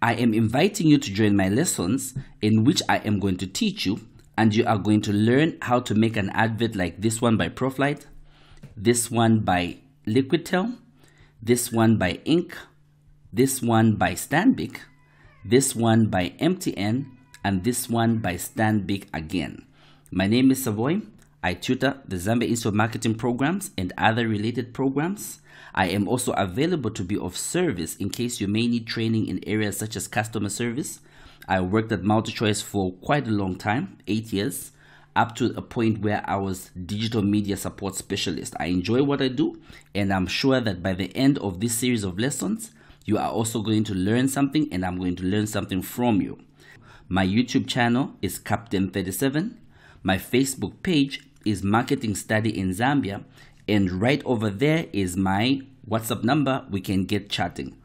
I am inviting you to join my lessons in which I am going to teach you, and you are going to learn how to make an advert like this one by Proflight, this one by Liquidtel, this one by Inc., this one by Stanbic, this one by MTN, and this one by Stanbic again. My name is Savoy. I tutor the Zambia Institute of Marketing programs and other related programs. I am also available to be of service in case you may need training in areas such as customer service. I worked at MultiChoice for quite a long time, 8 years, up to a point where I was digital media support specialist. I enjoy what I do, and I'm sure that by the end of this series of lessons, you are also going to learn something, and I'm going to learn something from you. My YouTube channel is Captain37. My Facebook page is Marketing Study in Zambia, and right over there is my WhatsApp number. We can get chatting.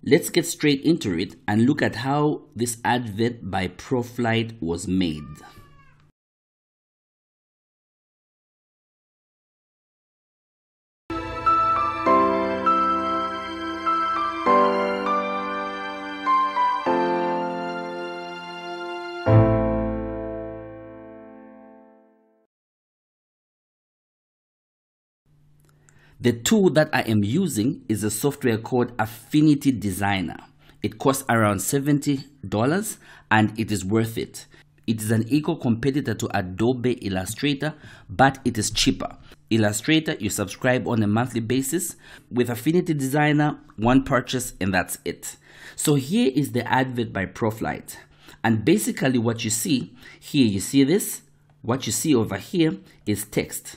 Let's get straight into it and look at how this advert by Proflight was made. The tool that I am using is a software called Affinity Designer. It costs around $70 and it is worth it. It is an equal competitor to Adobe Illustrator, but it is cheaper. Illustrator, you subscribe on a monthly basis. With Affinity Designer, one purchase and that's it. So here is the advert by Proflight. And basically what you see here, you see this? What you see over here is text.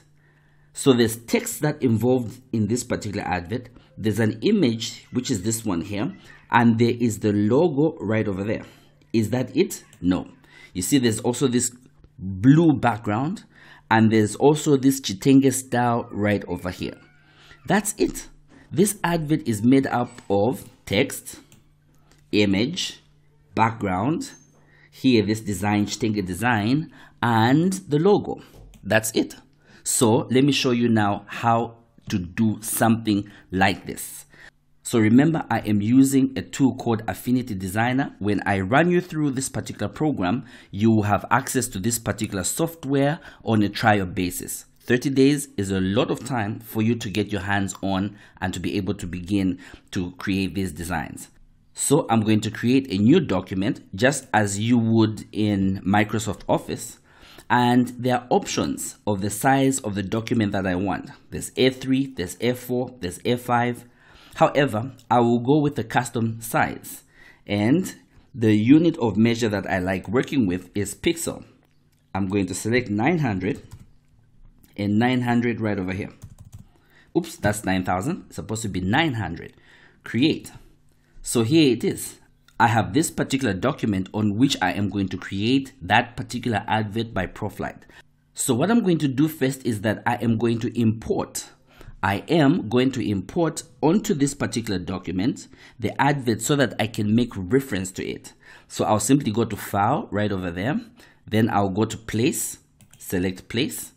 So there's text that involved in this particular advert. There's an image, which is this one here, and there is the logo right over there. Is that it? No. You see there's also this blue background, and there's also this Chitenge style right over here. That's it. This advert is made up of text, image, background, here this design, Chitenge design, and the logo. That's it. So let me show you now how to do something like this. So remember, I am using a tool called Affinity Designer. When I run you through this particular program, you will have access to this particular software on a trial basis. 30 days is a lot of time for you to get your hands on and to be able to begin to create these designs. So I'm going to create a new document just as you would in Microsoft Office. And there are options of the size of the document that I want. There's A3, there's A4, there's A5. However, I will go with the custom size. And the unit of measure that I like working with is pixel. I'm going to select 900 and 900 right over here. Oops, that's 9,000. It's supposed to be 900. Create. So here it is. I have this particular document on which I am going to create that particular advert by Proflight. So what I'm going to do first is that I am going to import onto this particular document the advert so that I can make reference to it. So I'll simply go to File right over there. Then I'll go to Place, select Place.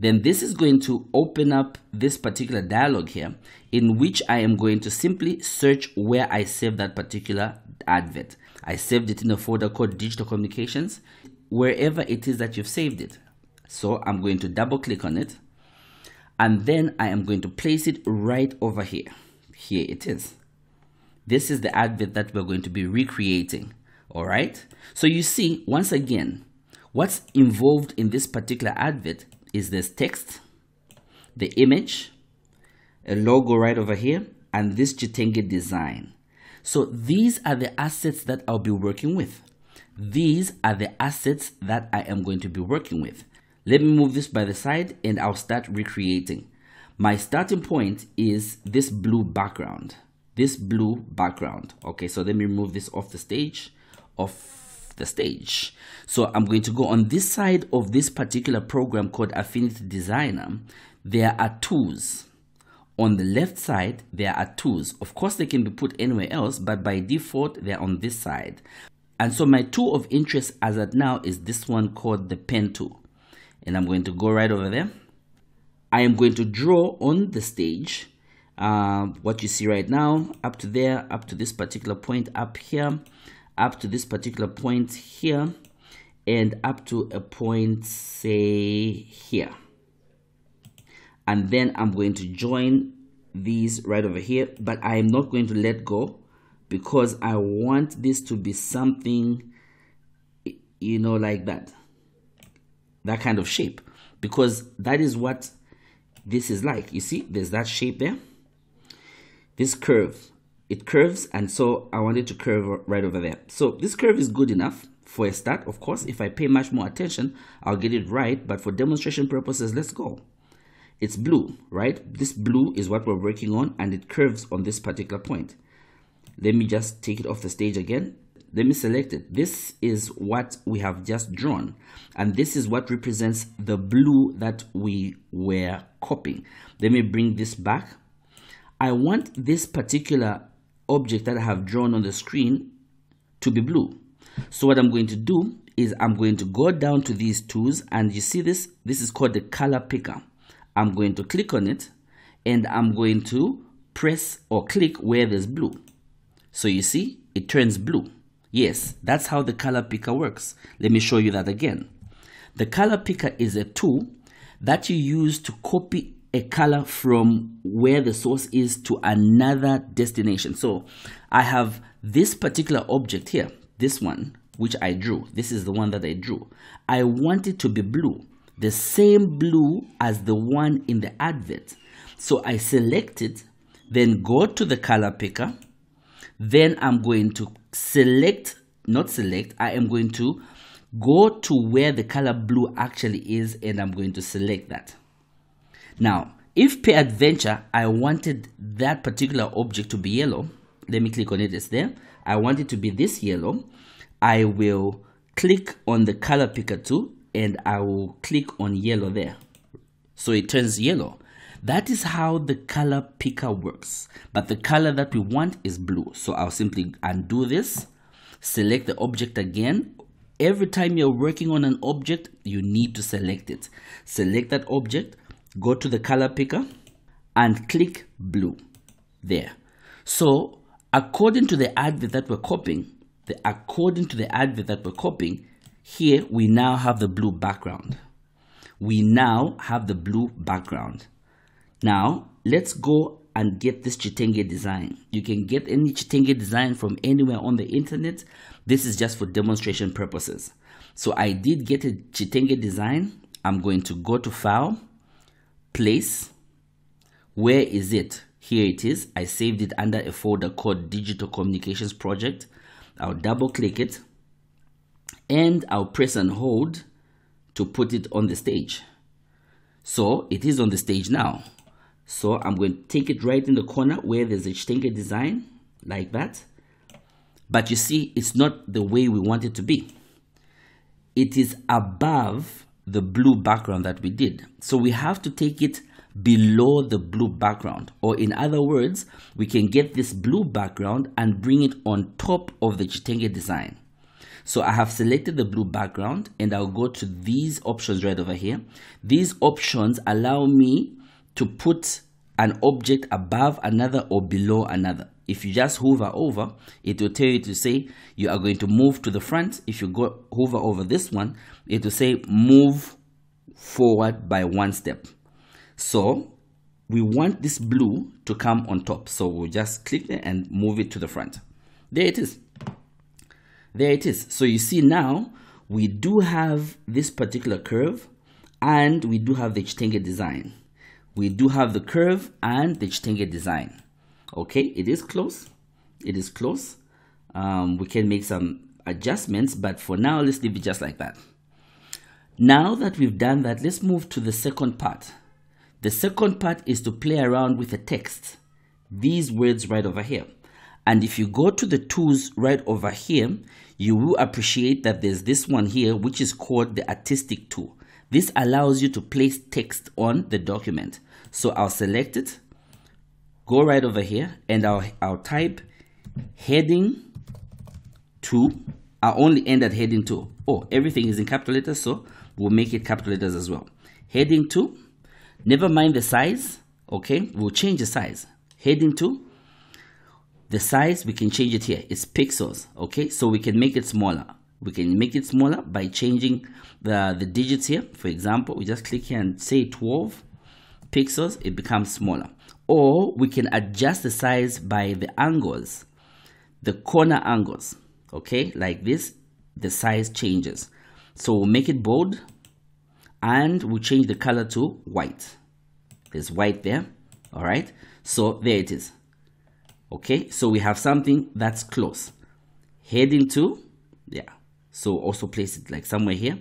Then this is going to open up this particular dialog here in which I am going to simply search where I save that particular advert. I saved it in a folder called Digital Communications, wherever it is that you've saved it. So I'm going to double click on it and then I am going to place it right over here. Here it is. This is the advert that we're going to be recreating. All right. So you see, once again, what's involved in this particular advert is this text, the image, a logo right over here, and this Chitenge design. So these are the assets that I'll be working with. These are the assets that I am going to be working with. Let me move this by the side and I'll start recreating. My starting point is this blue background. Okay, so let me remove this off the stage. So I'm going to go on this side of this particular program called Affinity Designer. There are tools. On the left side, there are tools. Of course, they can be put anywhere else, but by default, they're on this side. And so my tool of interest as at now is this one called the pen tool. And I'm going to go right over there. I am going to draw on the stage what you see right now, up to there, up to this particular point up here, up to this particular point here, and up to a point, say, here. And then I'm going to join these right over here, but I am not going to let go because I want this to be something, you know, like that kind of shape, because that is what this is like. You see, there's that shape there. This curve, it curves, and so I want it to curve right over there. So this curve is good enough for a start. Of course, if I pay much more attention, I'll get it right, but for demonstration purposes, let's go. It's blue, right? This blue is what we're working on, and it curves on this particular point. Let me just take it off the stage again. Let me select it. This is what we have just drawn, and this is what represents the blue that we were copying. Let me bring this back. I want this particular object that I have drawn on the screen to be blue. So what I'm going to do is I'm going to go down to these tools, and you see this is called the color picker. I'm going to click on it, and I'm going to press or click where there's blue. So you see, it turns blue. Yes, that's how the color picker works. Let me show you that again. The color picker is a tool that you use to copy a color from where the source is to another destination. So I have this particular object here, this one, which I drew. This is the one that I drew. I want it to be blue, the same blue as the one in the advert. So I select it, then go to the color picker. Then I'm going to I am going to go to where the color blue actually is, and I'm going to select that. Now, if peradventure I wanted that particular object to be yellow, let me click on it. It's there. I want it to be this yellow. I will click on the color picker tool, and I will click on yellow there. So it turns yellow. That is how the color picker works. But the color that we want is blue. So I'll simply undo this, select the object again. Every time you're working on an object, you need to select it. Select that object, go to the color picker, and click blue there. So according to the advert that we're copying, here we now have the blue background. Now let's go and get this Chitenge design. You can get any Chitenge design from anywhere on the internet. This is just for demonstration purposes. So I did get a Chitenge design. I'm going to go to File, Place. Where is it? Here it is. I saved it under a folder called Digital Communications Project. I'll double click it, and I'll press and hold to put it on the stage. So it is on the stage now. So I'm going to take it right in the corner where there's a Chitenge design, like that. But you see, it's not the way we want it to be. It is above the blue background that we did. So we have to take it below the blue background. Or in other words, we can get this blue background and bring it on top of the Chitenge design. So I have selected the blue background, and I'll go to these options right over here. These options allow me to put an object above another or below another. If you just hover over, it will tell you to say you are going to move to the front. If you go hover over this one, it will say move forward by 1 step. So we want this blue to come on top. So we'll just click there and move it to the front. There it is. There it is. So you see now we do have this particular curve, and we do have the Chitenge design. We do have the curve and the Chitenge design. Okay, it is close. It is close. We can make some adjustments, but for now, let's leave it just like that. Now that we've done that, let's move to the second part. The second part is to play around with the text. These words right over here. And if you go to the tools right over here, you will appreciate that there's this one here, which is called the artistic tool. This allows you to place text on the document. So I'll select it, go right over here, and I'll type heading 2. I'll only end at heading 2. Oh, everything is in capital letters, so we'll make it capital letters as well. Heading 2. Never mind the size. Okay, we'll change the size. Heading 2, the size, we can change it here. It's pixels, okay? So we can make it smaller. We can make it smaller by changing the digits here. For example, we just click here and say 12 pixels, it becomes smaller. Or we can adjust the size by the angles, the corner angles, okay? Like this, the size changes. So we'll make it bold and we'll change the color to white. There's white there, all right? So there it is. Okay, so we have something that's close. Heading 2, yeah. So also place it like somewhere here.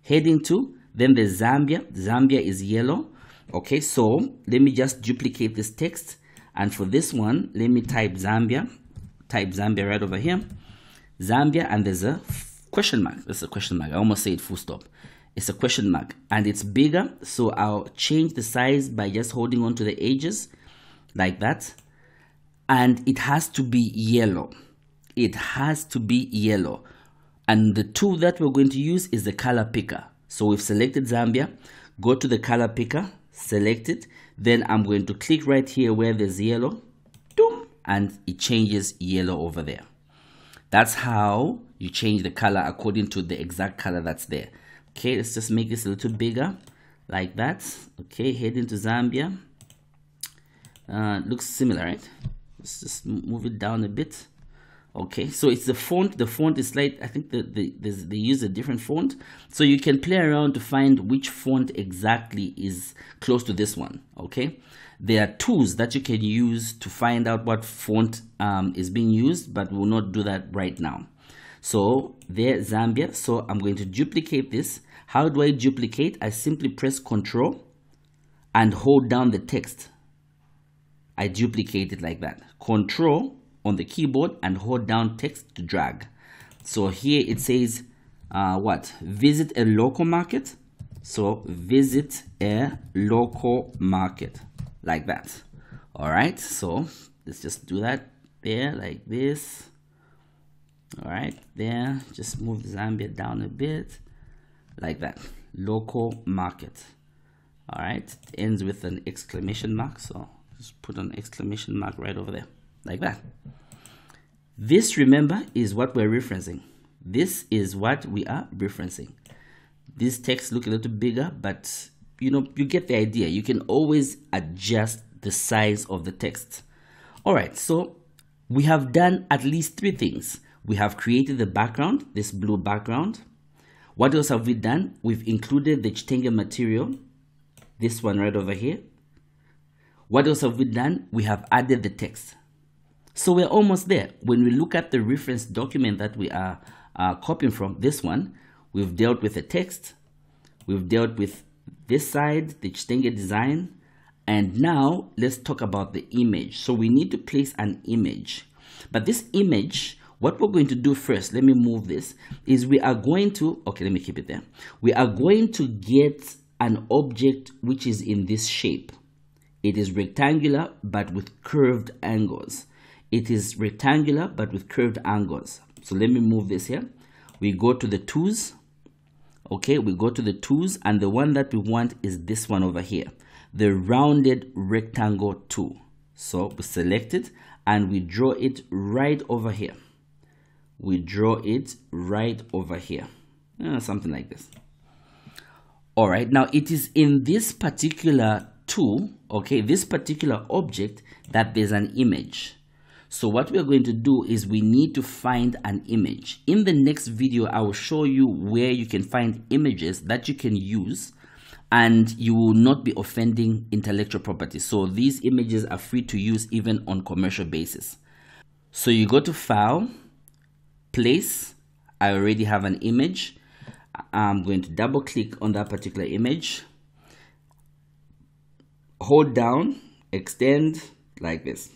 Heading 2, then there's Zambia. Zambia is yellow. Okay, so let me just duplicate this text. And for this one, let me type Zambia. Type Zambia right over here. Zambia, and there's a question mark. That's a question mark. I almost said full stop. It's a question mark. And it's bigger, so I'll change the size by just holding on to the edges like that. And it has to be yellow. It has to be yellow. And the tool that we're going to use is the color picker. So we've selected Zambia. Go to the color picker, select it. Then I'm going to click right here where there's yellow. And it changes yellow over there. That's how you change the color according to the exact color that's there. Okay, let's just make this a little bigger like that. Okay, heading to Zambia. Looks similar, right? Let's just move it down a bit. Okay, so it's the font. The font is like, I think they use a different font. So you can play around to find which font exactly is close to this one. Okay, there are tools that you can use to find out what font is being used, but we'll not do that right now. So there's Zambia. So I'm going to duplicate this. How do I duplicate? I simply press Control and hold down the text. I duplicate it like that. Control on the keyboard and hold down text to drag. So here it says what? Visit a local market. So visit a local market like that. All right. So let's just do that there like this. All right, there. Just move Zambia down a bit like that. Local market. All right. It ends with an exclamation mark. So just put an exclamation mark right over there like that. This, remember, is what we're referencing. This is what we are referencing. These texts look a little bigger, but you know, you get the idea. You can always adjust the size of the text. All right, so we have done at least 3 things. We have created the background, this blue background. What else have we done? We've included the Chitenge material, this one right over here. What else have we done? We have added the text. So we're almost there. When we look at the reference document that we are copying from, this one, we've dealt with the text. We've dealt with this side, the Chitenge design. And now let's talk about the image. So we need to place an image. But this image, what we're going to do first, let me move this, is we are going to, okay, let me keep it there. We are going to get an object which is in this shape. It is rectangular, but with curved angles. It is rectangular, but with curved angles. So let me move this here. We go to the tools. Okay, we go to the tools, and the one that we want is this one over here, the rounded rectangle tool. So we select it and we draw it right over here. We draw it right over here. Something like this. All right, now it is in this particular tool, okay, this particular object, that there's an image. So what we're going to do is we need to find an image. In the next video, I will show you where you can find images that you can use and you will not be offending intellectual property. So these images are free to use even on commercial basis. So you go to File, Place. I already have an image. I'm going to double click on that particular image. Hold down, extend like this.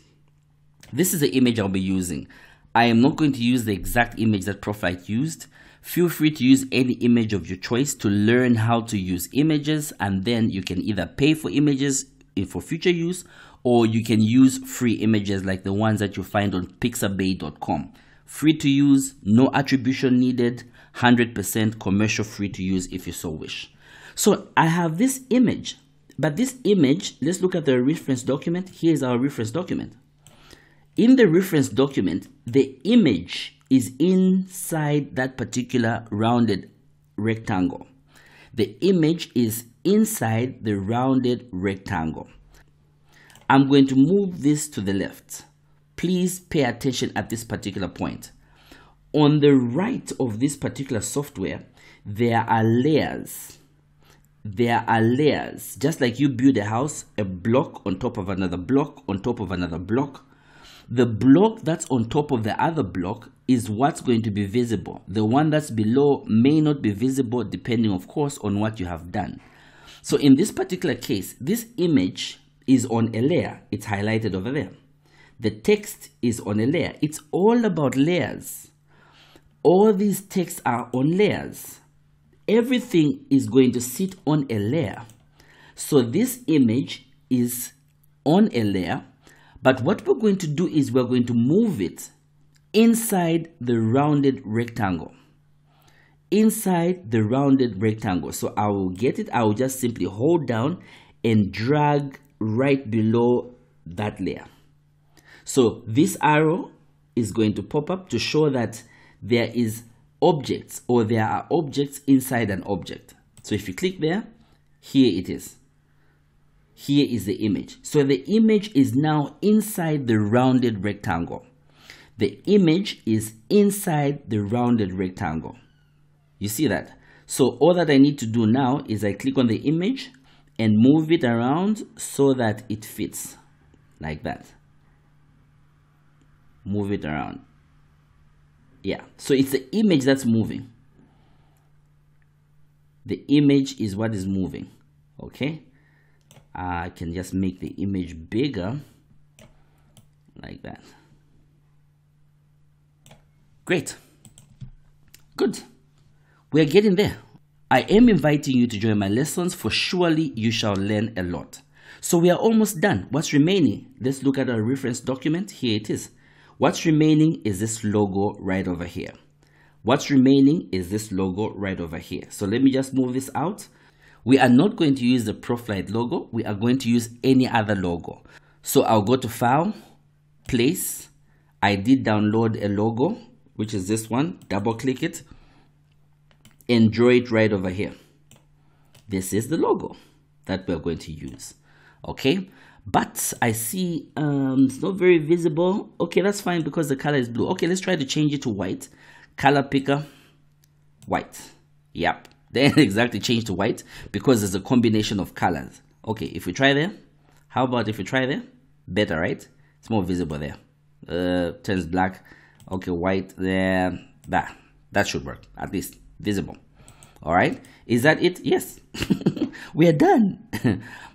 This is the image I'll be using. I am not going to use the exact image that Proflight used. Feel free to use any image of your choice to learn how to use images, and then you can either pay for images for future use, or you can use free images like the ones that you find on pixabay.com. Free to use, no attribution needed, 100% commercial, free to use if you so wish. So I have this image. But this image, let's look at the reference document. Here's our reference document. In the reference document, the image is inside that particular rounded rectangle. The image is inside the rounded rectangle. I'm going to move this to the left. Please pay attention at this particular point. On the right of this particular software, there are layers. There are layers. Just like you build a house, a block on top of another block on top of another block. The block that's on top of the other block is what's going to be visible. The one that's below may not be visible depending, of course, on what you have done. So in this particular case, this image is on a layer. It's highlighted over there. The text is on a layer. It's all about layers. All these texts are on layers. Everything is going to sit on a layer. So this image is on a layer. But what we're going to do is we're going to move it inside the rounded rectangle. Inside the rounded rectangle. So I will get it. I will just simply hold down and drag right below that layer. So this arrow is going to pop up to show that there is objects, or there are objects inside an object. So if you click there, here it is. Here is the image. So the image is now inside the rounded rectangle. The image is inside the rounded rectangle. You see that? So all that I need to do now is I click on the image and move it around so that it fits like that. Move it around. Yeah, so it's the image that's moving. The image is what is moving. Okay, I can just make the image bigger like that. Great. Good. We're getting there. I am inviting you to join my lessons, for surely you shall learn a lot. So we are almost done. What's remaining? Let's look at our reference document. Here it is. What's remaining is this logo right over here. What's remaining is this logo right over here. So let me just move this out. We are not going to use the ProFlight logo. We are going to use any other logo. So I'll go to File, Place. I did download a logo, which is this one. Double click it and draw it right over here. This is the logo that we're going to use. Okay. But I see it's not very visible. Okay, that's fine because the color is blue. Okay, let's try to change it to white. Color picker, white. Yep, then exactly change to white because there's a combination of colors. Okay, if we try there, how about if we try there? Better, right? It's more visible there. Turns black. Okay, white there. That should work. At least visible. All right, is that it? Yes. We are done.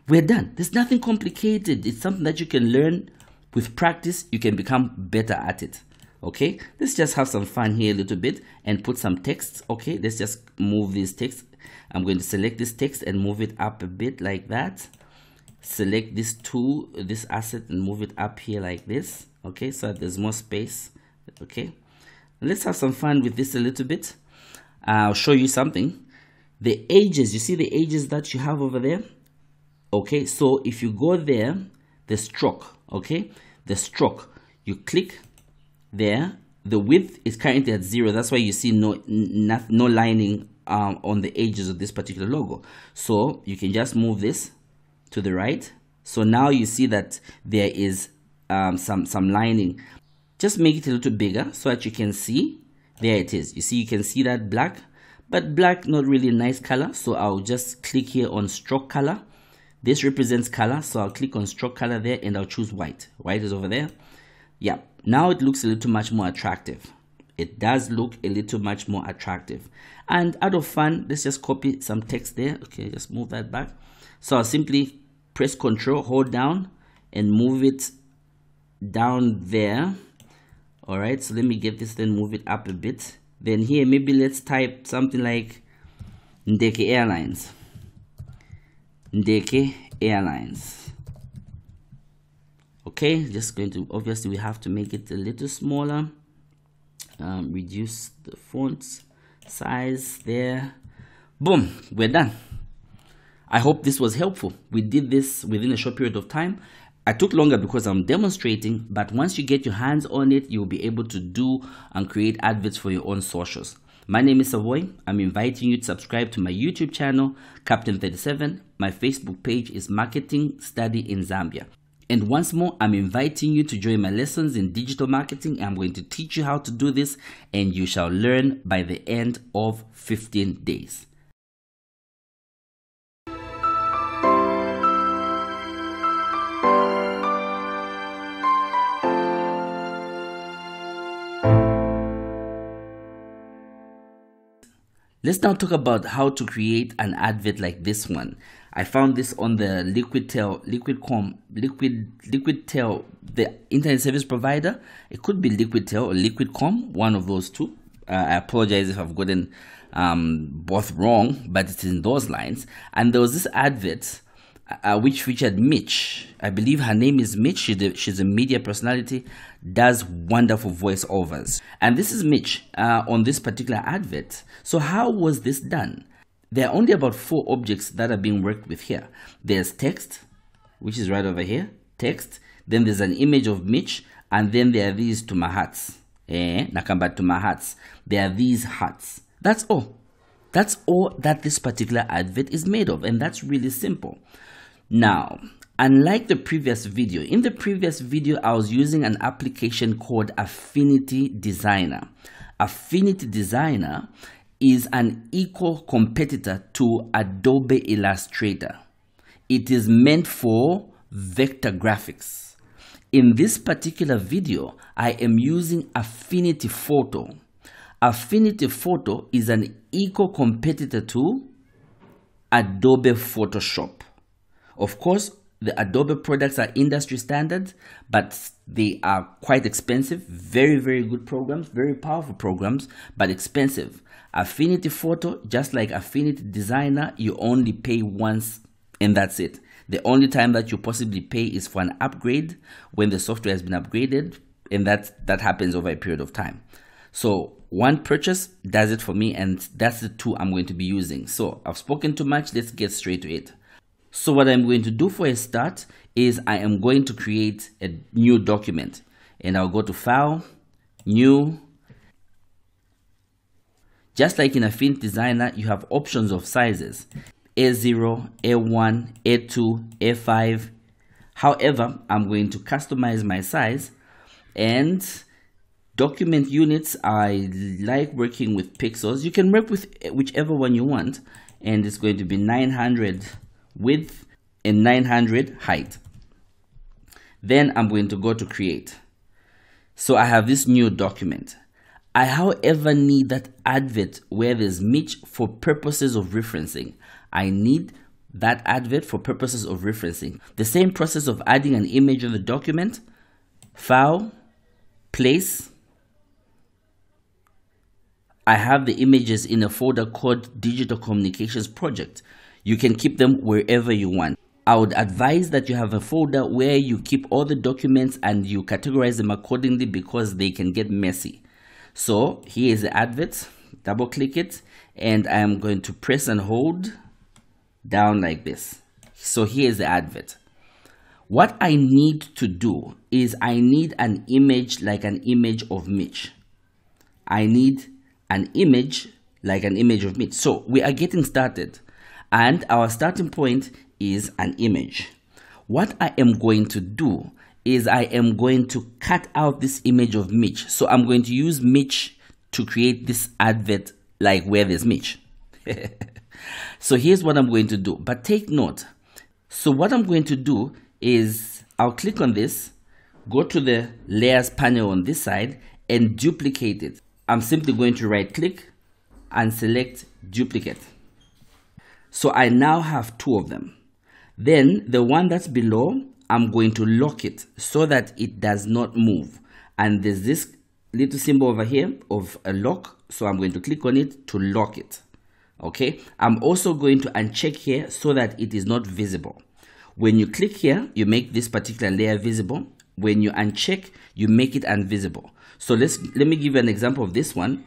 We're done. There's nothing complicated. It's something that you can learn with practice. You can become better at it. Okay, let's just have some fun here a little bit and put some text. Okay, let's just move this text. I'm going to select this text and move it up a bit like that. Select this tool, this asset, and move it up here like this. Okay, so that there's more space. Okay, let's have some fun with this a little bit. I'll show you something. The edges, you see the edges that you have over there? Okay, so if you go there, the stroke, okay, the stroke, you click there. The width is currently at 0. That's why you see no lining on the edges of this particular logo. So you can just move this to the right. So now you see that there is some lining. Just make it a little bigger so that you can see. There it is. You see, you can see that black, but black not really a nice color. So I'll just click here on stroke color. This represents color, so I'll click on stroke color there and I'll choose white. White is over there. Yeah, now it looks a little much more attractive. It does look a little much more attractive. And out of fun, let's just copy some text there. Okay, just move that back. So I'll simply press Ctrl, hold down, and move it down there. All right, so let me get this, then move it up a bit. Then here, maybe let's type something like Ndeke Airlines. Ndeke Airlines. Okay, just going to, obviously we have to make it a little smaller. Reduce the font size there. Boom, we're done. I hope this was helpful. We did this within a short period of time. I took longer because I'm demonstrating, but once you get your hands on it, you'll be able to do and create adverts for your own socials. My name is Savoy. I'm inviting you to subscribe to my YouTube channel, Captain37. My Facebook page is Marketing Study in Zambia. And once more, I'm inviting you to join my lessons in digital marketing. I'm going to teach you how to do this, and you shall learn by the end of 15 days. Let's now talk about how to create an advert like this one. I found this on the Liquidtel, the internet service provider. It could be Liquidtel or Liquidcom, one of those two. I apologize if I've gotten both wrong, but it's in those lines. And there was this advert which featured Mitch. I believe her name is Mitch. She's a media personality, does wonderful voiceovers. And this is Mitch on this particular advert. So how was this done? There are only about 4 objects that are being worked with here. There's text, which is right over here, text. Then there's an image of Mitch, and then there are these to my hats. Nakamba to my hats. There are these hats. That's all. That's all that this particular advert is made of, and that's really simple. Now, unlike the previous video, in the previous video, I was using an application called Affinity Designer. Affinity Designer is an equal competitor to Adobe Illustrator. It is meant for vector graphics. In this particular video, I am using Affinity Photo. Affinity Photo is an equal competitor to Adobe Photoshop. Of course, the Adobe products are industry standard, but they are quite expensive. Very, very good programs, very powerful programs, but expensive. Affinity Photo, just like Affinity Designer, you only pay once and that's it. The only time that you possibly pay is for an upgrade when the software has been upgraded, and that happens over a period of time. So one purchase does it for me, and that's the 2 I'm going to be using. So I've spoken too much, let's get straight to it. So what I'm going to do for a start is I am going to create a new document, and I'll go to File, New. Just like in Affinity Designer, you have options of sizes: A0, A1, A2, A5. However, I'm going to customize my size, and document units, I like working with pixels. You can work with whichever one you want, and it's going to be 900 width and 900 height. Then I'm going to go to create. So I have this new document. I, however, need that advert where there's Mitch for purposes of referencing. I need that advert for purposes of referencing. The same process of adding an image on the document. File, place. I have the images in a folder called Digital Communications Project. You can keep them wherever you want. I would advise that you have a folder where you keep all the documents and you categorize them accordingly, because they can get messy. So here is the advert. Double click it, and I am going to press and hold down like this. So here is the advert. What I need to do is I need an image like an image of Mitch. I need an image like an image of Mitch. So we are getting started, and our starting point is an image. What I am going to do is I am going to cut out this image of Mitch. So I'm going to use Mitch to create this advert like where there's Mitch. So here's what I'm going to do, but take note. So what I'm going to do is I'll click on this, go to the layers panel on this side and duplicate it. I'm simply going to right click and select duplicate. So I now have 2 of them. Then the one that's below, I'm going to lock it so that it does not move. And there's this little symbol over here of a lock. So I'm going to click on it to lock it. Okay. I'm also going to uncheck here so that it is not visible. When you click here, you make this particular layer visible. When you uncheck, you make it invisible. So let me give you an example of this one.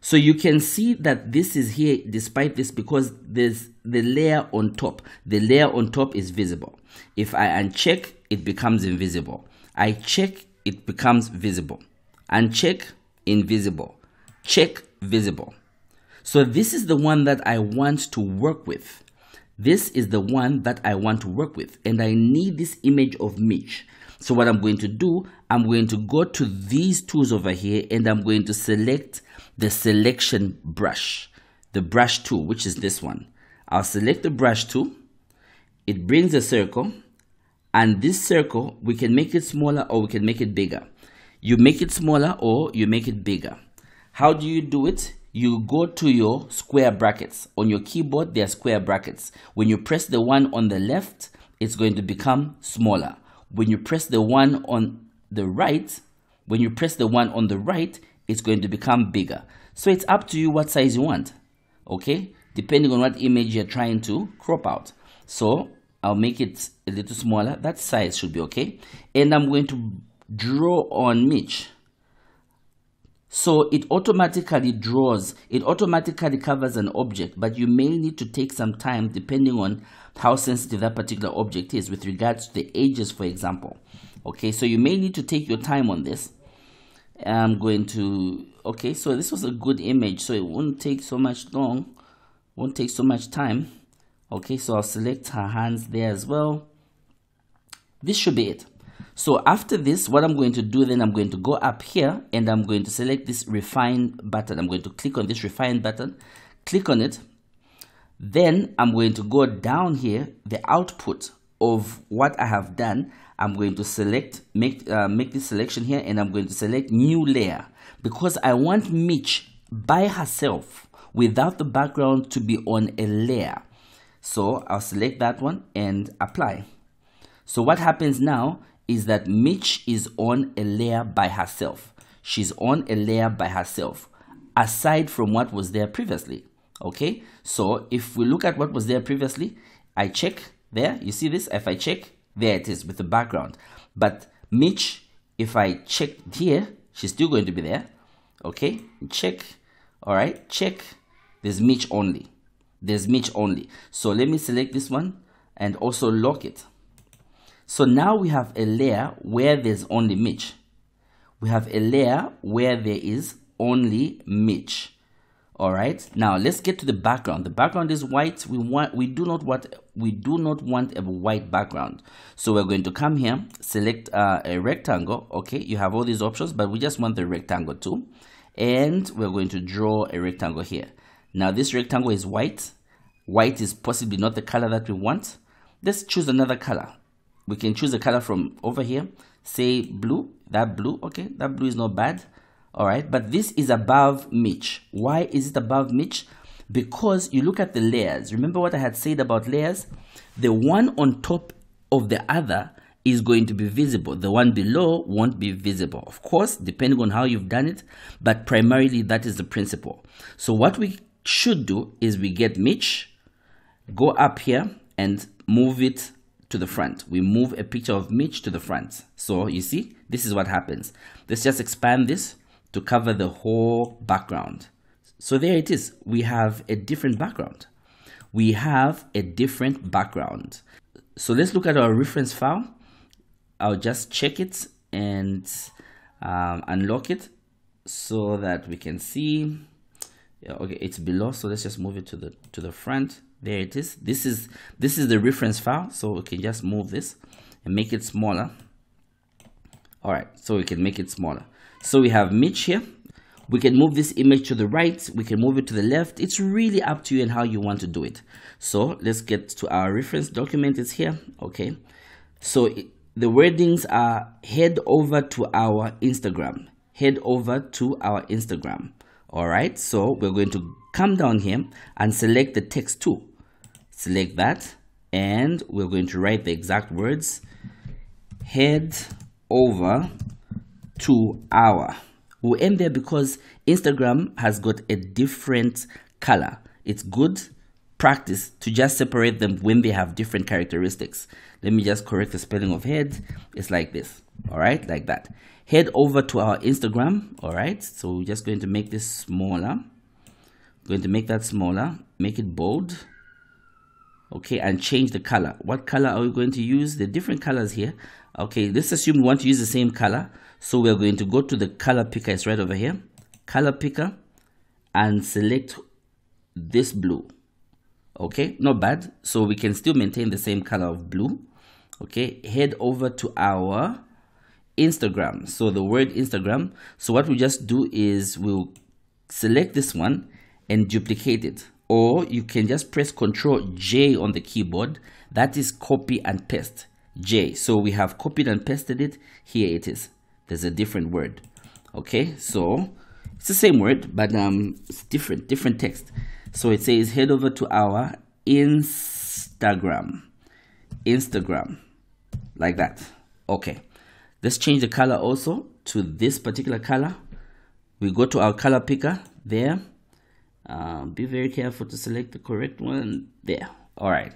So you can see that this is here despite this, because there's the layer on top. The layer on top is visible. If I uncheck, it becomes invisible. I check, it becomes visible. Uncheck, invisible. Check, visible. So this is the one that I want to work with. This is the one that I want to work with, and I need this image of Mitch. So what I'm going to do, I'm going to go to these tools over here, and I'm going to select the selection brush, the brush tool, which is this one. I'll select the brush tool. It brings a circle, and this circle, we can make it smaller or we can make it bigger. You make it smaller or you make it bigger. How do you do it? You go to your square brackets. On your keyboard, there are square brackets. When you press the one on the left, it's going to become smaller. When you press the one on the right, it's going to become bigger. So it's up to you what size you want, okay? Depending on what image you're trying to crop out. So I'll make it a little smaller. That size should be okay. And I'm going to draw on Mitch. So it automatically draws, it automatically covers an object, but you may need to take some time depending on how sensitive that particular object is with regards to the edges, for example. Okay, so you may need to take your time on this. I'm going to, okay, so this was a good image, so it won't take so much time. Okay, so I'll select her hands there as well. This should be it. So after this, what I'm going to do then, I'm going to go up here and I'm going to select this refine button. I'm going to click on this refine button, click on it. Then I'm going to go down here, the output of what I have done. I'm going to select, make this selection here, and I'm going to select new layer because I want Mitch by herself without the background to be on a layer. So I'll select that one and apply. So what happens now is that Mitch is on a layer by herself. She's on a layer by herself, aside from what was there previously. Okay, so if we look at what was there previously, I check there, you see this? If I check, there it is with the background. But Mitch, if I check here, she's still going to be there. Okay, check, all right, check, there's Mitch only. There's Mitch only. So let me select this one and also lock it. So now we have a layer where there's only Mitch. We have a layer where there is only Mitch. All right. Now let's get to the background. The background is white. We do not want a white background. So we're going to come here, select a rectangle. Okay, you have all these options, but we just want the rectangle too. And we're going to draw a rectangle here. Now this rectangle is white. White is possibly not the color that we want. Let's choose another color. We can choose a color from over here, say blue, that blue, okay, that blue is not bad, all right, but this is above Mitch. Why is it above Mitch? Because you look at the layers. Remember what I had said about layers? The one on top of the other is going to be visible. The one below won't be visible. Of course, depending on how you've done it, but primarily that is the principle. So what we should do is we get Mitch, go up here and move it to the front. We move a picture of Mitch to the front. So you see, this is what happens. Let's just expand this to cover the whole background. So there it is. We have a different background. We have a different background. So let's look at our reference file. I'll just check it and unlock it so that we can see. Yeah, okay, it's below. So let's just move it to the front. There it is. This is the reference file, so we can just move this and make it smaller. All right, so we can make it smaller. So we have Mitch here. We can move this image to the right. We can move it to the left. It's really up to you and how you want to do it. So let's get to our reference document. It's here. Okay. So the wordings are head over to our Instagram. Head over to our Instagram. All right. So we're going to come down here and select the text tool. Select that, and we're going to write the exact words. Head over to our. We'll end there because Instagram has got a different color. It's good practice to just separate them when they have different characteristics. Let me just correct the spelling of head. It's like this. All right, like that. head over to our Instagram. All right, so we're just going to make this smaller. Going to make that smaller, make it bold. Okay, and change the color. What color are we going to use? The different colors here. Okay, let's assume we want to use the same color. So we're going to go to the color picker. It's right over here. Color picker, and select this blue. Okay, not bad. So we can still maintain the same color of blue. Okay, head over to our Instagram. So the word Instagram. So what we just do is we'll select this one and duplicate it. Or you can just press Ctrl J on the keyboard. That is copy and paste. J. So we have copied and pasted it. Here it is. There's a different word. Okay, so it's the same word, but it's different text. So it says head over to our Instagram, like that. Okay, let's change the color also to this particular color. We go to our color picker there. Be very careful to select the correct one there. All right.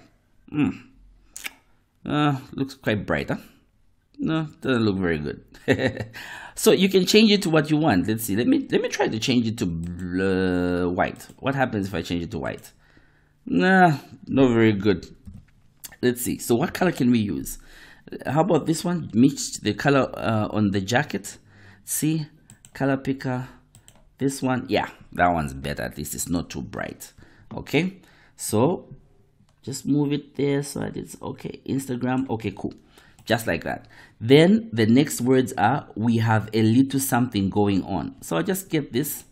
Looks quite bright, huh? No, doesn't look very good. So you can change it to what you want. Let's see. Let me try to change it to white. What happens if I change it to white? Nah, not very good. Let's see. So what color can we use? How about this one? Match the color on the jacket. See, color picker. This one, yeah, that one's better. At least it's not too bright. Okay, so just move it there so that it's okay. Instagram, okay, cool. Just like that. Then the next words are, we have a little something going on. So I just get this,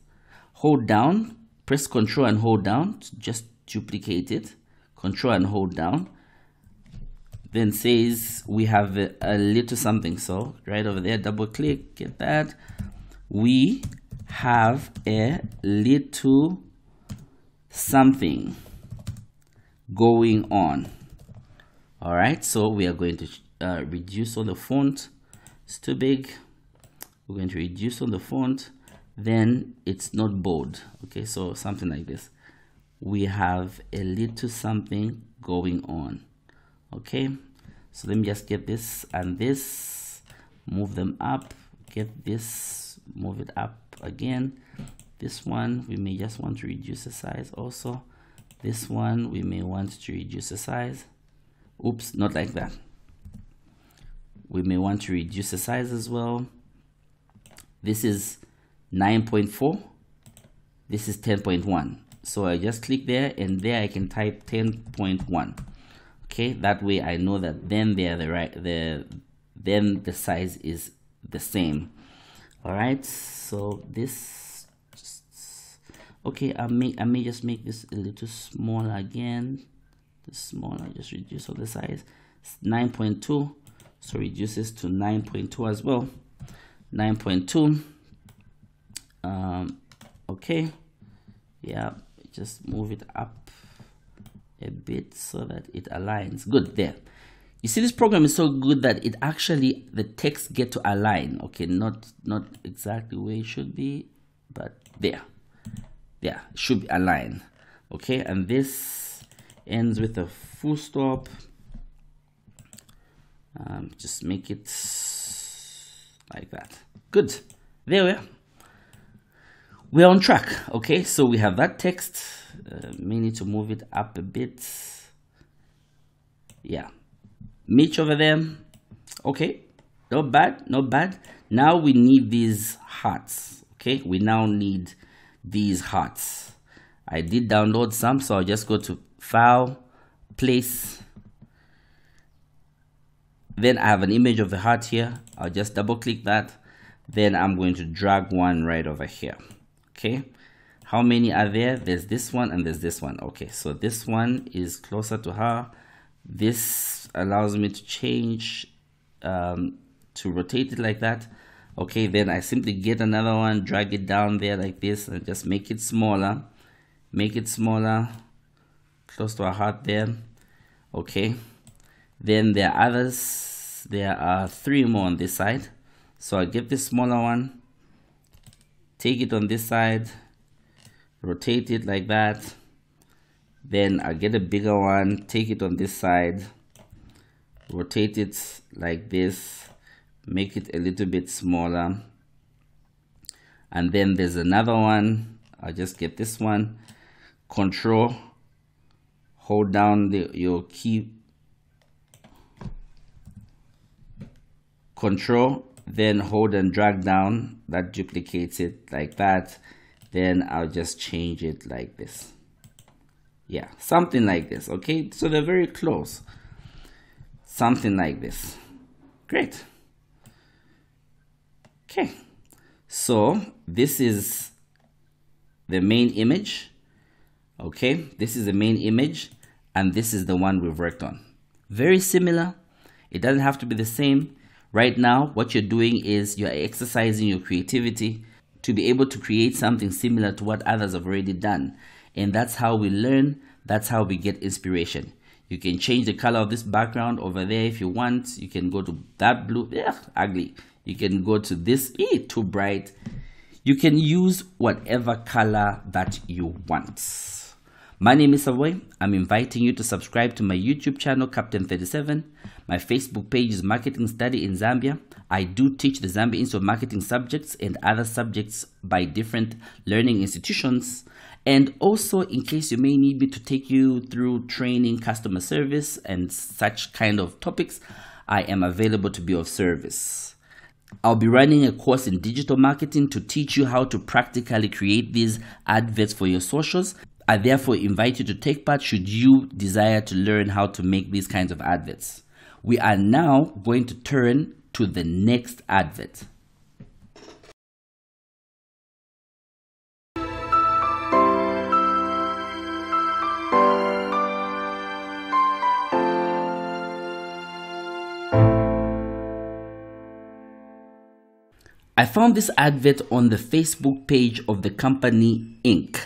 hold down, press Ctrl and hold down to just duplicate it. Ctrl and hold down. Then says we have a little something. So right over there, double click, get that. We have a little something going on. All right, so we are going to reduce on the font. It's too big. We're going to reduce on the font. Then it's not bold. Okay, so something like this. We have a little something going on. Okay, so let me just get this and this, move them up, get this, move it up again. This one we may just want to reduce the size also. This one we may want to reduce the size. Oops, not like that. We may want to reduce the size as well. This is 9.4. This is 10.1. So I just click there, and there I can type 10.1. Okay, that way I know that then they're then the size is the same. All right, so this okay, I may just make this a little smaller again. This smaller, just reduce all the size. It's 9.2, so reduce this to 9.2 as well. 9.2. Okay, yeah, just move it up a bit so that it aligns. Good, there. You see, this program is so good that it actually, the text get to align. Okay, not exactly where it should be, but there. Yeah, should be aligned. Okay, and this ends with a full stop. Just make it like that. Good. There we are. We're on track. Okay, so we have that text. May need to move it up a bit. Yeah. Mitch over there. Okay, not bad, not bad. Now we need these hearts. Okay, we now need these hearts. I did download some, so I'll just go to File, Place. Then I have an image of the heart here. I'll just double click that. Then I'm going to drag one right over here. Okay, how many are there? There's this one and there's this one. Okay, so this one is closer to her. This allows me to change, to rotate it like that. Okay, then I simply get another one, drag it down there like this, and just make it smaller. Make it smaller, close to our heart there. Okay, then there are others. There are 3 more on this side. So I get this smaller one, take it on this side, rotate it like that. Then I get a bigger one, take it on this side, rotate it like this, make it a little bit smaller. And then there's another one. I'll just get this one. Control, hold down your key. Control, then hold and drag down. That duplicates it like that. Then I'll just change it like this. Yeah, something like this. Okay, so they're very close. Something like this. Great. Okay, so this is the main image. Okay, this is the main image, and this is the one we've worked on. Very similar. It doesn't have to be the same. Right now, what you're doing is you're exercising your creativity to be able to create something similar to what others have already done. And that's how we learn. That's how we get inspiration. You can change the color of this background over there if you want. You can go to that blue. Ugly. You can go to this. Too bright. You can use whatever color that you want. My name is Savoy. I'm inviting you to subscribe to my YouTube channel, Captain37. My Facebook page is Marketing Study in Zambia. I do teach the Zambia Institute of Marketing subjects and other subjects by different learning institutions. And also, in case you may need me to take you through training, customer service, and such kind of topics, I am available to be of service. I'll be running a course in digital marketing to teach you how to practically create these adverts for your socials. I therefore invite you to take part should you desire to learn how to make these kinds of adverts. We are now going to turn to the next advert. I found this advert on the Facebook page of the company Inc.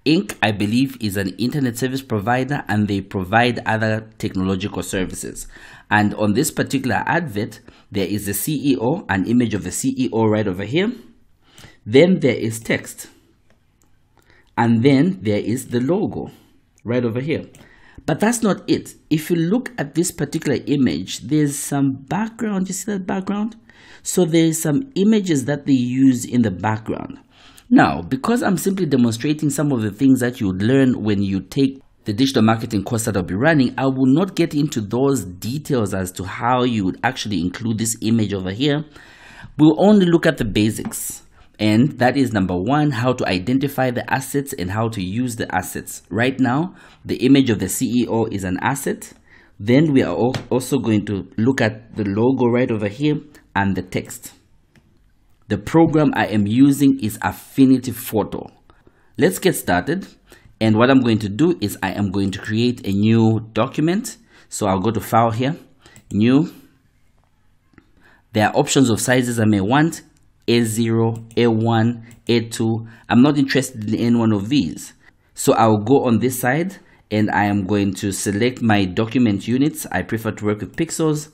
Inc., I believe, is an internet service provider, and they provide other technological services. And on this particular advert, there is the CEO, an image of the CEO right over here. Then there is text. And then there is the logo right over here. But that's not it. If you look at this particular image, there's some background. You see that background? So there's some images that they use in the background. Now, because I'm simply demonstrating some of the things that you would learn when you take the digital marketing course that I'll be running, I will not get into those details as to how you would actually include this image over here. We'll only look at the basics. And that is number one, how to identify the assets and how to use the assets. Right now, the image of the CEO is an asset. Then we are also going to look at the logo right over here and the text. The program I am using is Affinity Photo. Let's get started. And what I'm going to do is I am going to create a new document. So I'll go to File here, New. There are options of sizes I may want, A0, A1, A2. I'm not interested in any one of these. So I'll go on this side and I am going to select my document units. I prefer to work with pixels.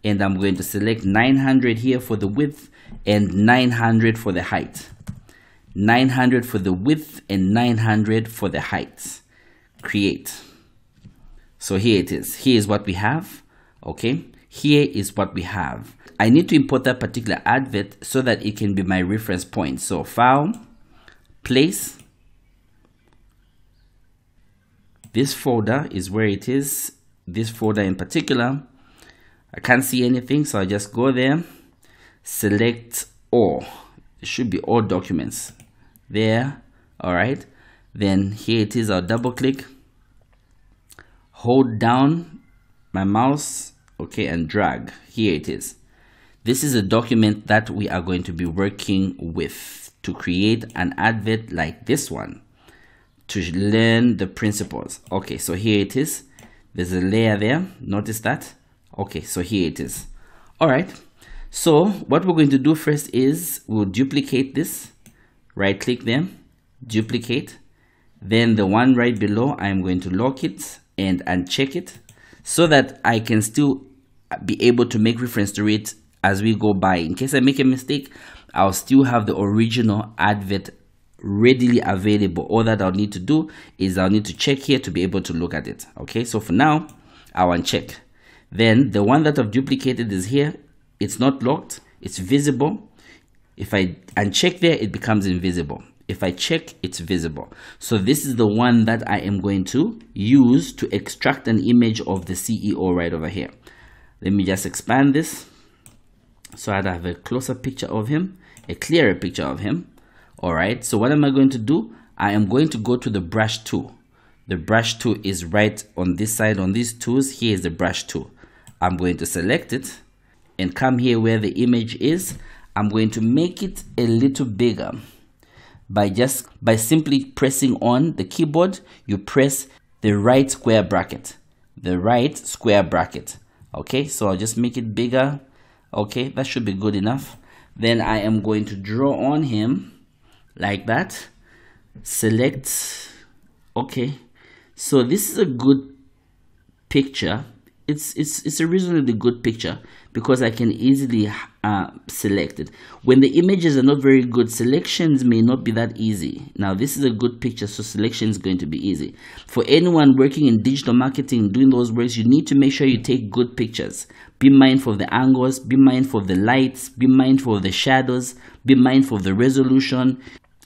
And I'm going to select 900 here for the width and 900 for the height. 900 for the width and 900 for the height. Create. So here it is. Here is what we have. Okay. Here is what we have. I need to import that particular advert so that it can be my reference point. So File, Place. This folder is where it is. This folder in particular. I can't see anything, so I just go there, select all. It should be all documents there. All right, then here it is. I'll double click, hold down my mouse, okay, and drag. Here it is. This is a document that we are going to be working with to create an advert like this one to learn the principles. Okay, so here it is. There's a layer there. Notice that. Okay, so here it is. All right, so what we're going to do first is we'll duplicate this. Right click there, duplicate. Then the one right below, I'm going to lock it and uncheck it so that I can still be able to make reference to it as we go by. In case I make a mistake, I'll still have the original advert readily available. All that I'll need to do is I'll need to check here to be able to look at it. Okay, so for now, I'll uncheck. Then the one that I've duplicated is here. it's not locked, it's visible. If I uncheck there, it becomes invisible. If I check, it's visible. So this is the one that I am going to use to extract an image of the CEO right over here. Let me just expand this so I have a closer picture of him, a clearer picture of him. All right, so what am I going to do? I am going to go to the brush tool. The brush tool is right on this side, on these tools. Here is the brush tool. I'm going to select it and come here where the image is. I'm going to make it a little bigger by simply pressing on the keyboard. You press the right square bracket, okay, so I'll just make it bigger. Okay, that should be good enough. Then I am going to draw on him like that. Select. Okay, so this is a good picture. It's a reasonably good picture because I can easily select it. When the images are not very good, selections may not be that easy. Now this is a good picture, so selection is going to be easy. For anyone working in digital marketing, doing those works, you need to make sure you take good pictures. Be mindful of the angles, be mindful of the lights, be mindful of the shadows, be mindful of the resolution,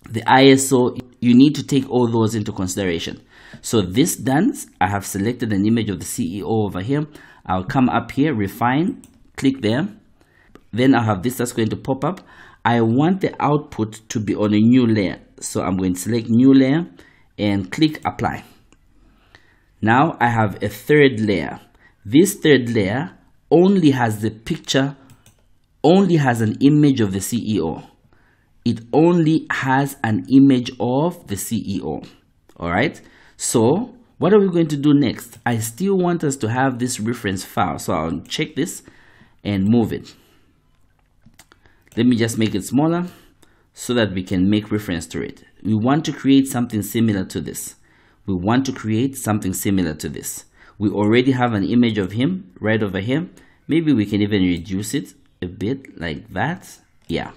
the ISO. You need to take all those into consideration. So this done, I have selected an image of the CEO over here. I'll come up here, refine, click there. Then I'll have this that's going to pop up. I want the output to be on a new layer. So I'm going to select new layer and click apply. Now I have a third layer. This third layer only has the picture, only has an image of the CEO. It only has an image of the CEO. All right. So what are we going to do next? I still want us to have this reference file. So I'll check this and move it. Let me just make it smaller so that we can make reference to it. We want to create something similar to this. We already have an image of him right over here. Maybe we can even reduce it a bit like that. Yeah.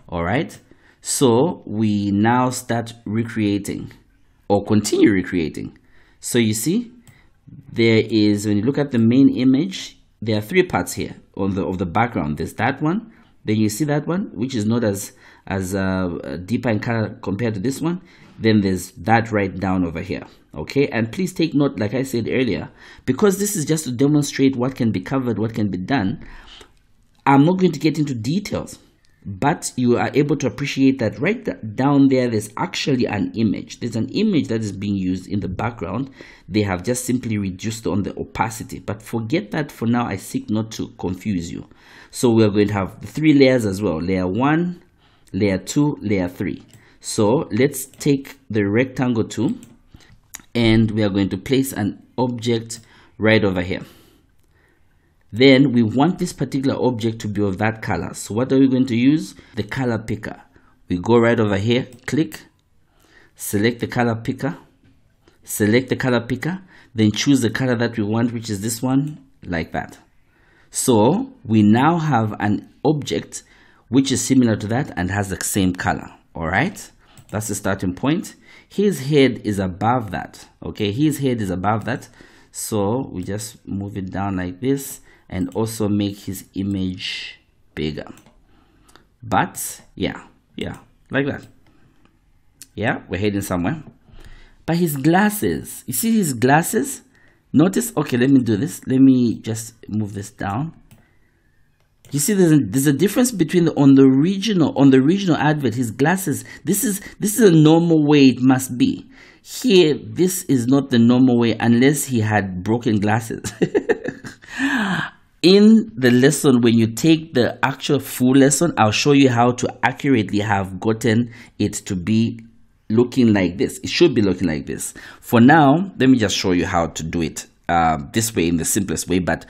All right. So we now start recreating or continue recreating. So you see, there is, when you look at the main image, there are three parts here of the background. There's that one, then you see that one, which is not as deeper in color compared to this one. Then there's that right down over here. Okay, and please take note, like I said earlier, because this is just to demonstrate what can be covered, what can be done. I'm not going to get into details, but you are able to appreciate that right down there, there's actually an image. There's an image that is being used in the background. They have just simply reduced on the opacity, but forget that for now. I seek not to confuse you. So we are going to have the three layers as well. Layer 1, layer 2, layer 3. So let's take the rectangle tool and we are going to place an object right over here. Then we want this particular object to be of that color. So what are we going to use? The color picker. We go right over here, click, select the color picker, then choose the color that we want, which is this one, like that. So we now have an object which is similar to that and has the same color. All right, that's the starting point. His head is above that. Okay, his head is above that. So we just move it down like this and also make his image bigger. But yeah, like that. Yeah, we're heading somewhere. But his glasses, you see his glasses? Notice, okay, let me do this. Let me just move this down. You see, there's a difference between on the original advert, his glasses. This is a normal way it must be. Here, this is not the normal way unless he had broken glasses. In the lesson, when you take the actual full lesson, I'll show you how to accurately have gotten it to be looking like this. It should be looking like this. For now, let me just show you how to do it this way, in the simplest way. But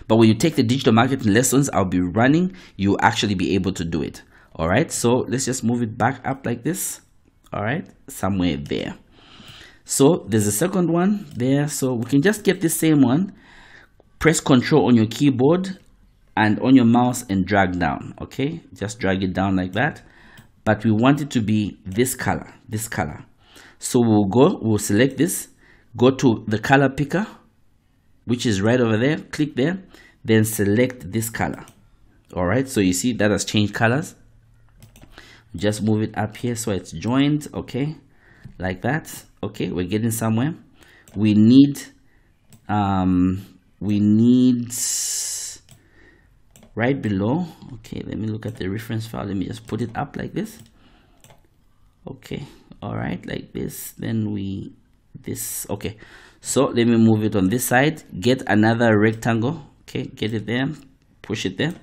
when you take the digital marketing lessons I'll be running, you'll actually be able to do it. All right, so let's just move it back up like this. All right, somewhere there. So there's a second one there. So we can just get the same one. Press Control on your keyboard and on your mouse and drag down. Okay, just drag it down like that. But we want it to be this color, So we'll select this, go to the color picker, which is right over there, click there, then select this color. All right, so you see that has changed colors. Just move it up here so it's joined. Okay, like that. Okay, we're getting somewhere. We need right below. Okay, let me look at the reference file. Let me just put it up like this. Okay, all right, like this. Then this. Okay, so let me move it on this side. Get another rectangle. Okay, get it there, push it there,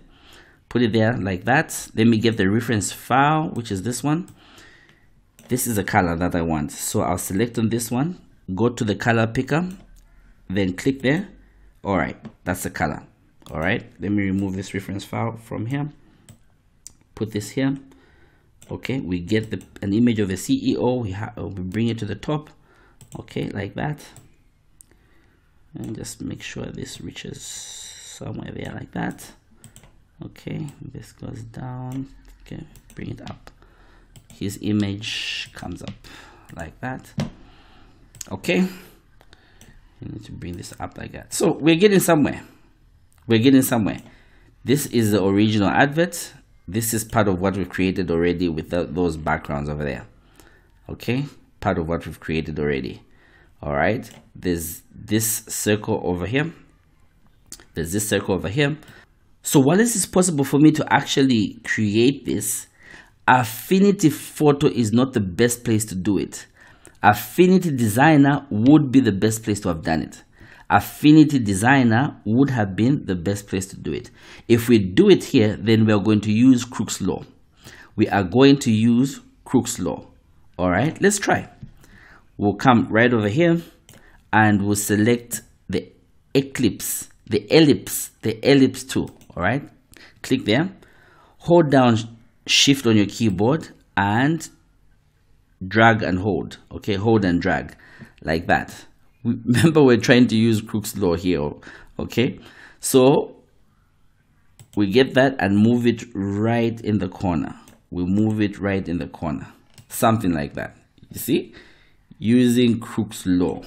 put it there like that. Let me get the reference file, which is this one. This is the color that I want, so I'll select on this one, go to the color picker, then click there. All right, that's the color. All right, let me remove this reference file from here, put this here. Okay, we get an image of the CEO. We bring it to the top. Okay, like that, and just make sure this reaches somewhere there like that. Okay, this goes down. Okay, bring it up. His image comes up like that. Okay, you need to bring this up like that. So we're getting somewhere. We're getting somewhere. This is the original advert. This is part of what we've created already with those backgrounds over there. Okay, part of what we've created already. All right, there's this circle over here. There's this circle over here. So while this is possible for me to actually create this, Affinity Photo is not the best place to do it. Affinity Designer would be the best place to have done it. Affinity Designer would have been the best place to do it. If we do it here, then we are going to use Crook's Law. We are going to use Crook's Law. All right, let's try. We'll come right over here and we'll select the ellipse tool. All right, click there, hold down Shift on your keyboard and drag and hold. Okay, hold and drag like that. Remember, we're trying to use Crook's Law here. Okay, so we get that and move it right in the corner. We move it right in the corner, something like that. You see, using Crook's Law.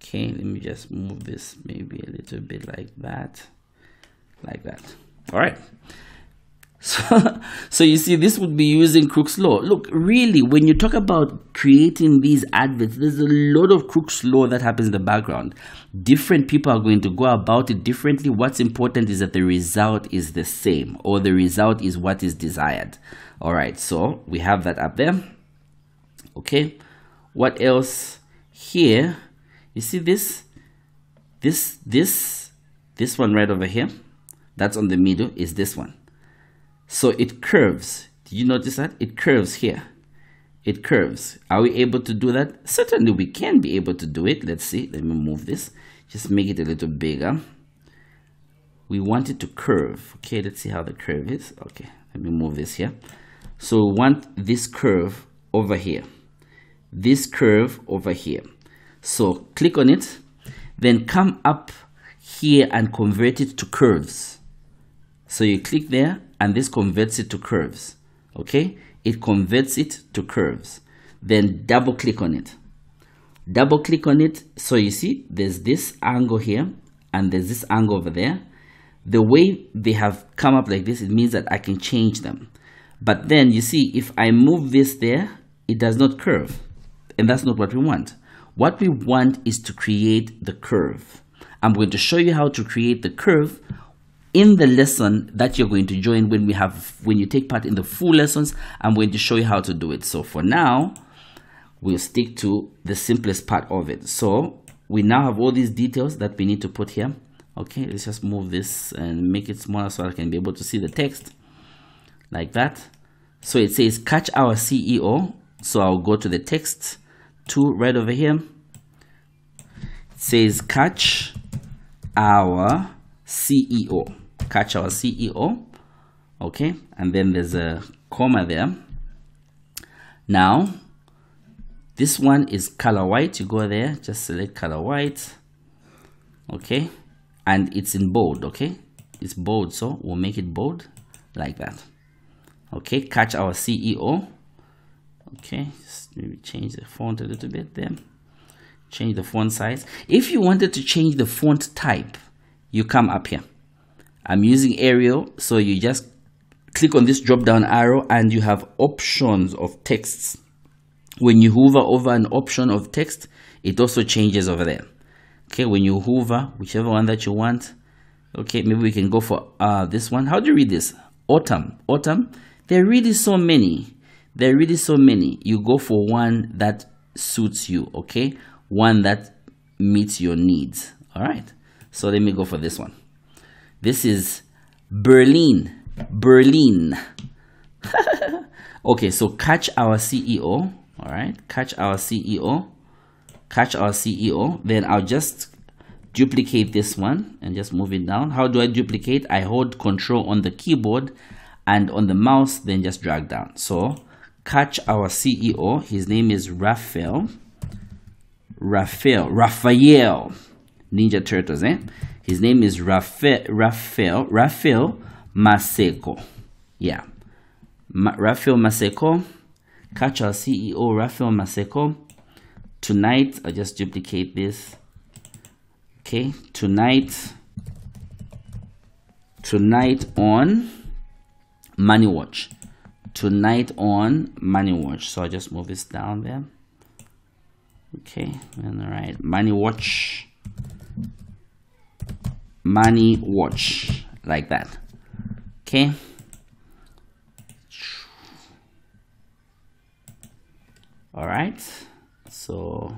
Okay, let me just move this maybe a little bit like that, all right. So you see, this would be using Crook's Law. Look, really, when you talk about creating these adverts, there's a lot of Crook's Law that happens in the background. Different people are going to go about it differently. What's important is that the result is the same, or the result is what is desired. All right, so we have that up there. Okay, what else here? You see this one right over here, that's on the middle, is this one. So it curves. Did you notice that? It curves here. It curves. Are we able to do that? Certainly we can be able to do it. Let's see. Let me move this. Just make it a little bigger. We want it to curve. Okay, let's see how the curve is. Okay, let me move this here. So we want this curve over here. This curve over here. So click on it. Then come up here and convert it to curves. So you click there and this converts it to curves. Okay, it converts it to curves. Then double click on it. Double click on it. So you see there's this angle here and there's this angle over there. The way they have come up like this, it means that I can change them. But then you see, if I move this there, it does not curve. And that's not what we want. What we want is to create the curve. I'm going to show you how to create the curve in the lesson that you're going to join when you take part in the full lessons. I'm going to show you how to do it. So for now, we'll stick to the simplest part of it. So we now have all these details that we need to put here. Okay, let's just move this and make it smaller so I can be able to see the text like that. So it says catch our CEO. So I'll go to the text tool right over here. It says catch our CEO. Catch our CEO. Okay, and then there's a comma there. Now this one is color white. You go there, just select color white. Okay, and it's in bold. Okay, it's bold, so we'll make it bold like that. Okay, catch our CEO. Okay, just maybe change the font a little bit there. Change the font size. If you wanted to change the font type, you come up here I'm using Arial, so you just click on this drop down arrow and you have options of texts. When you hover over an option of text, it also changes over there. Okay, when you hover, whichever one that you want. Okay, maybe we can go for this one. How do you read this? Autumn. Autumn. There are really so many. There are really so many. You go for one that suits you, okay? One that meets your needs. All right. So let me go for this one. This is Berlin. Berlin. Okay, so catch our CEO. All right. Catch our CEO. Catch our CEO. Then I'll just duplicate this one and just move it down. How do I duplicate? I hold Control on the keyboard and on the mouse, then just drag down. So catch our CEO. His name is Raphael. Ninja Turtles, eh? His name is Raphael Maseko. Yeah. Raphael Maseko. Catch our CEO, Raphael Maseko. Tonight, I'll just duplicate this. Okay, tonight on Money Watch. Tonight on Money Watch. So I'll just move this down there. Okay, and all right, Money Watch, like that. Okay. All right, so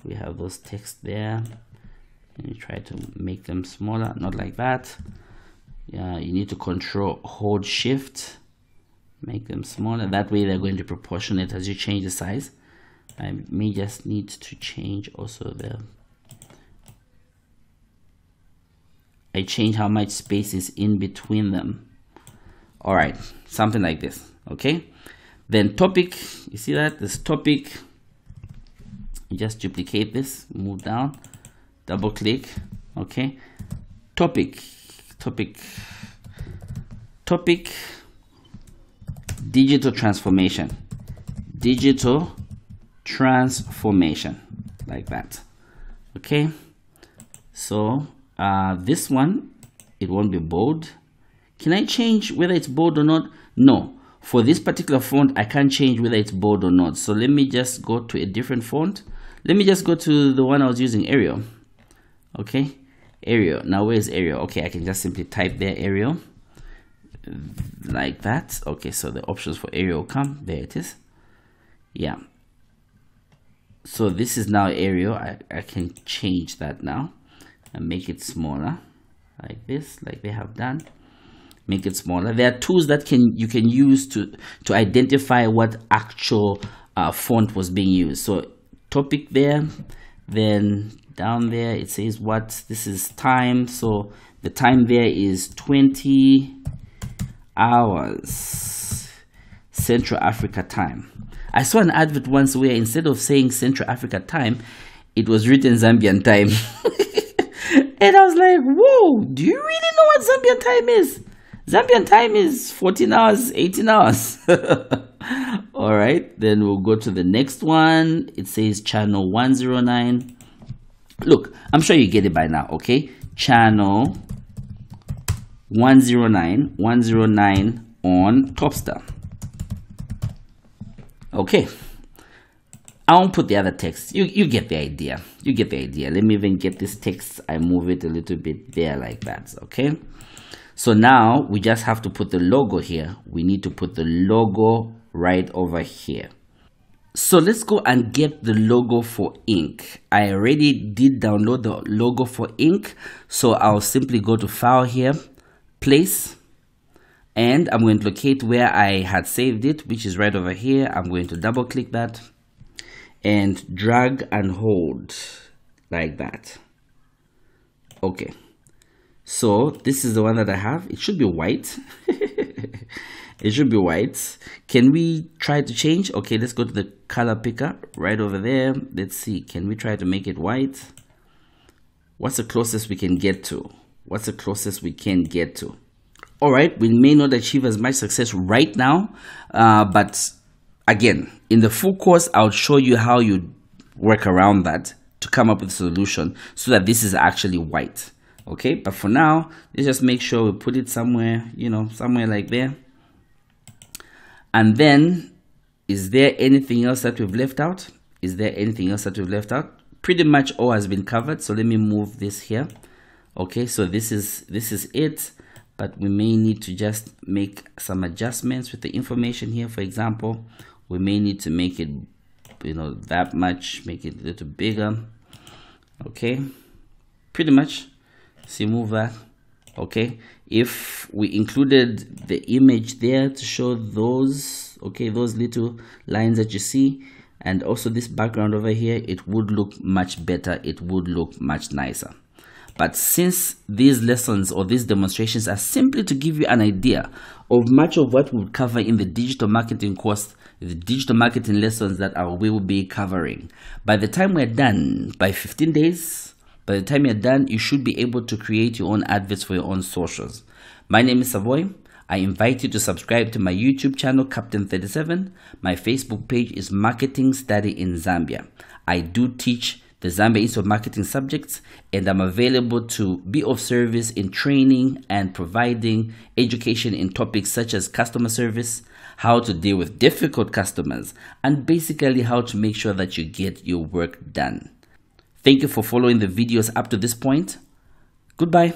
we have those text there. And you try to make them smaller, not like that. Yeah, you need to hold shift, make them smaller. That way they're going to be proportionate as you change the size. I may just need to change also I change how much space is in between them. All right, something like this. Okay, then topic, you see that this topic, you just duplicate this, move down, double click. Okay, topic, digital transformation, like that. Okay, so this one, it won't be bold. Can I change whether it's bold or not? No, for this particular font I can't change whether it's bold or not. So let me just go to a different font. Let me just go to the one I was using, Arial. Okay, Arial. Now where's Arial? Okay, I can just simply type there, Arial, like that. Okay, so the options for Arial come, there it is. Yeah, so this is now Arial. I can change that now and make it smaller, like this, like they have done. Make it smaller. There are tools that you can use to identify what actual font was being used. So topic there, then down there it says what this is time. So the time there is 20 hours Central Africa time. I saw an advert once where instead of saying Central Africa time, it was written Zambian time. And I was like, whoa, do you really know what Zambian time is? Zambian time is 14 hours, 18 hours. All right, then we'll go to the next one. It says channel 109. Look, I'm sure you get it by now, okay? Channel 109 on Topstar. Okay, I won't put the other text. You get the idea. You get the idea. Let me even get this text. I move it a little bit there like that. Okay, so now we just have to put the logo here. We need to put the logo right over here. So let's go and get the logo for ink. I already did download the logo for ink, so I'll simply go to file here, place, and I'm going to locate where I had saved it, which is right over here. I'm going to double click that and drag and hold like that. Okay, so this is the one that I have. It should be white. It should be white. Can we try to change? Okay, let's go to the color picker right over there. Let's see, can we try to make it white? What's the closest we can get to? What's the closest we can get to? All right, we may not achieve as much success right now, but again, in the full course, I'll show you how you work around that to come up with a solution so that this is actually white. Okay, but for now, let's just make sure we put it somewhere, you know, somewhere like there. And then, is there anything else that we've left out? Is there anything else that we've left out? Pretty much all has been covered. So let me move this here. Okay, so this is it, but we may need to just make some adjustments with the information here. For example, we may need to make it, you know, that much, make it a little bigger. Okay, pretty much. So move that. Okay, if we included the image there to show those, okay, those little lines that you see, and also this background over here, it would look much better, it would look much nicer. But since these lessons or these demonstrations are simply to give you an idea of much of what we'll cover in the digital marketing course, the digital marketing lessons that we will be covering, by the time we're done, by 15 days, by the time you're done, you should be able to create your own adverts for your own socials. My name is Savoy. I invite you to subscribe to my YouTube channel, Captain37. My Facebook page is Marketing Study in Zambia. I do teach the Zambia Institute of Marketing subjects, and I'm available to be of service in training and providing education in topics such as customer service, how to deal with difficult customers, and basically how to make sure that you get your work done. Thank you for following the videos up to this point. Goodbye.